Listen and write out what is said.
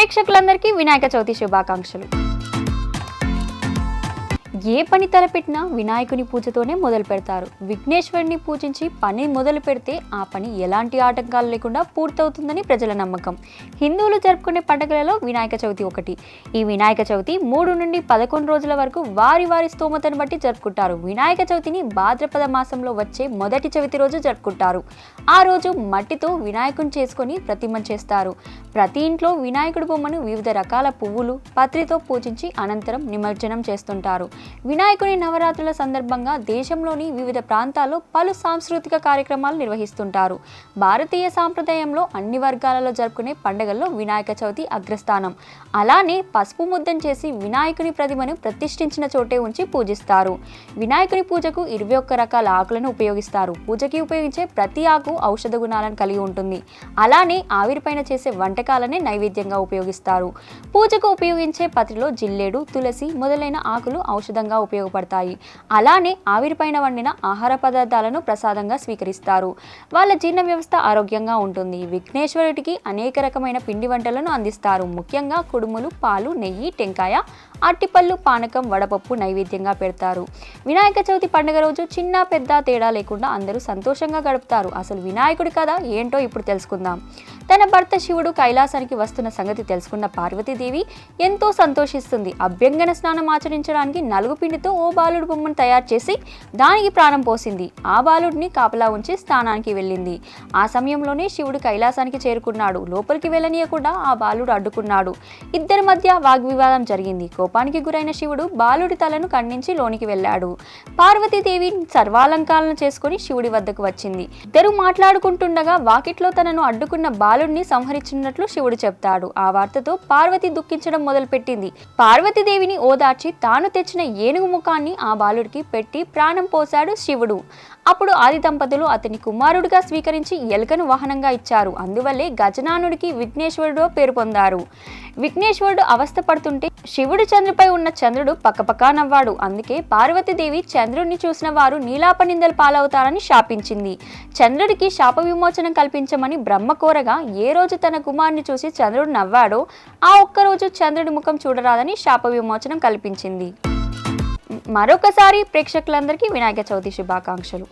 ప్రేక్షకులందరికీ వినాయక చవితి శుభాకాంక్షలు. ఏ పని తలపెట్టినా వినాయకుని పూజతోనే మొదలు పెడతారు. విఘ్నేశ్వరుని పూజించి పని మొదలు పెడితే ఆ పని ఎలాంటి ఆటంకాలు లేకుండా పూర్తవుతుందని ప్రజల నమ్మకం. హిందువులు జరుపుకునే పండుగలలో వినాయక చవితి ఒకటి. ఈ వినాయక చవితి 3 నుండి 11 రోజుల వరకు వారి వారి స్తోమతను బట్టి జరుపుకుంటారు. వినాయక చవితిని భాద్రపద మాసంలో వచ్చే మొదటి చవితి రోజు జరుపుకుంటారు. ఆ రోజు మట్టితో వినాయకుని చేసుకొని ప్రతిమ చేస్తారు. ప్రతి ఇంట్లో వినాయకుడి బొమ్మను వివిధ రకాల పువ్వులు, పత్రితో పూజించి అనంతరం నిమజ్జనం చేస్తుంటారు. వినాయకుని నవరాత్రుల సందర్భంగా దేశంలోని వివిధ ప్రాంతాల్లో పలు సాంస్కృతిక కార్యక్రమాలు నిర్వహిస్తుంటారు. భారతీయ సాంప్రదాయంలో అన్ని వర్గాలలో జరుపుకునే పండుగల్లో వినాయక చవితి అగ్రస్థానం. అలానే పసుపు ముద్దం చేసి వినాయకుని ప్రతిమను ప్రతిష్ఠించిన చోటే ఉంచి పూజిస్తారు. వినాయకుని పూజకు 21 రకాల ఆకులను ఉపయోగిస్తారు. పూజకి ఉపయోగించే ప్రతి ఆకు ఔషధ గుణాలను కలిగి ఉంటుంది. అలానే ఆవిరిపైన చేసే వంటకాలనే నైవేద్యంగా ఉపయోగిస్తారు. పూజకు ఉపయోగించే పత్రిలో జిల్లేడు, తులసి మొదలైన ఆకులు ఔషధంగా ఉపయోగపడతాయి. అలానే ఆవిరిపైన వండిన ఆహార పదార్థాలను ప్రసాదంగా స్వీకరిస్తారు. వాళ్ళ జీర్ణ వ్యవస్థ ఆరోగ్యంగా ఉంటుంది. విఘ్నేశ్వరుడికి అనేక రకమైన పిండి వంటలను అందిస్తారు. ముఖ్యంగా కుడుములు, పాలు, నెయ్యి, టెంకాయ, అట్టిపళ్ళు, పానకం, వడపప్పు నైవేద్యంగా పెడతారు. వినాయక చవితి పండుగ రోజు చిన్న పెద్ద తేడా లేకుండా అందరూ సంతోషంగా గడుపుతారు. అసలు వినాయకుడి కథ ఏంటో ఇప్పుడు తెలుసుకుందాం. తన భర్త శివుడు కైలాసానికి వస్తున్న సంగతి తెలుసుకున్న పార్వతీదేవి ఎంతో సంతోషిస్తుంది. అభ్యంగన స్నానం ఆచరించడానికి నలుగుపిండితో ఓ బాలుడు బొమ్మను తయారు చేసి దానికి ప్రాణం పోసింది. ఆ బాలుడిని కాపలా ఉంచి స్నానానికి వెళ్ళింది. ఆ సమయంలోనే శివుడు కైలాసానికి చేరుకున్నాడు. లోపలికి వెళ్ళనీయకుండా ఆ బాలుడు అడ్డుకున్నాడు. ఇద్దరి మధ్య వాగ్వివాదం జరిగింది. కోపానికి గురైన శివుడు బాలుడి తలను ఖండించి లోనికి వెళ్ళాడు. పార్వతీదేవి సర్వాలంకారాలను చేసుకుని శివుడి వద్దకు వచ్చింది. ఇద్దరు మాట్లాడుకుంటుండగా వాకిట్లో తనను అడ్డుకున్న బాలుడిని సంహరించినట్లు శివుడు చెప్తాడు. ఆ వార్తతో పార్వతి దుఃఖించడం మొదలుపెట్టింది. పార్వతీదేవిని ఓదార్చి తాను తెచ్చిన ఏనుగు ముఖాన్ని ఆ బాలుడికి పెట్టి ప్రాణం పోశాడు శివుడు. అప్పుడు ఆది దంపతులు అతని కుమారుడిగా స్వీకరించి ఎలుకను వాహనంగా ఇచ్చారు. అందువల్లే గజనానుడికి విఘ్నేశ్వరుడు పేరు పొందారు. విఘ్నేశ్వరుడు అవస్థ పడుతుంటే శివుడు చంద్రుపై ఉన్న చంద్రుడు పక్కపక్కా నవ్వాడు. అందుకే పార్వతీదేవి చంద్రుడిని చూసిన వారు నీలాపనిందలు పాలవుతారని శాపించింది. చంద్రుడికి శాప విమోచనం కల్పించమని బ్రహ్మ కోరగా ఏ రోజు తన కుమారుని చూసి చంద్రుడు నవ్వాడో ఆ ఒక్కరోజు చంద్రుడి ముఖం చూడరాదని శాప విమోచనం కల్పించింది. మరొకసారి ప్రేక్షకులందరికీ వినాయక చవితి శుభాకాంక్షలు.